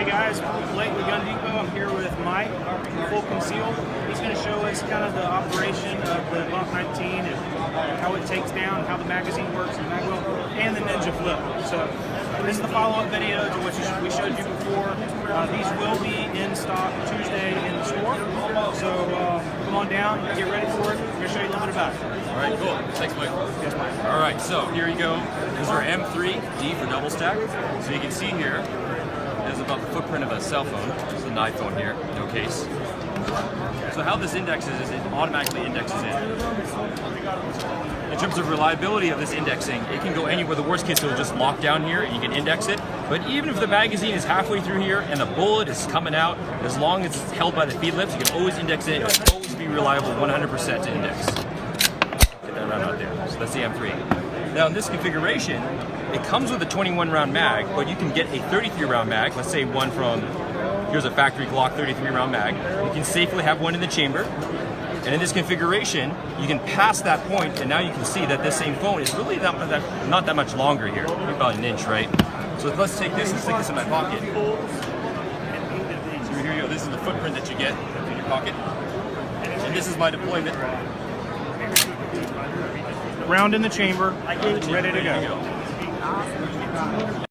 guys, Blake with Gun Depot. I'm here with Mike from Full Conceal. He's going to show us kind of the operation of the Glock 19 and how it takes down, how the magazine works, and magwell, and the Ninja Flip. So this is the follow-up video to what we showed you before. These will be in stock Tuesday in the store. So come on down, get ready for it. I'm going to show you a little bit about it. All right, cool. Thanks, Mike. Yes, Mike. All right, so here you go. These are M3, D for double stack. So you can see here, there's about the footprint of a cell phone. This is an iPhone here, no case. So how this indexes is it automatically indexes in. In terms of reliability of this indexing, it can go anywhere. The worst case, it'll just lock down here and you can index it. But even if the magazine is halfway through here and the bullet is coming out, as long as it's held by the feed lips, you can always index it. It will always be reliable 100% to index. Get that round out there. So that's the M3. Now in this configuration, it comes with a 21 round mag, but you can get a 33 round mag. Let's say one from, here's a factory Glock 33 round mag. You can safely have one in the chamber. And in this configuration, you can pass that point, and now you can see that this same phone is really not that much longer here. Maybe about an inch, right? So let's take this and stick this in my pocket. So here you go. This is the footprint that you get in your pocket. And this is my deployment. Round in the chamber, ready to go.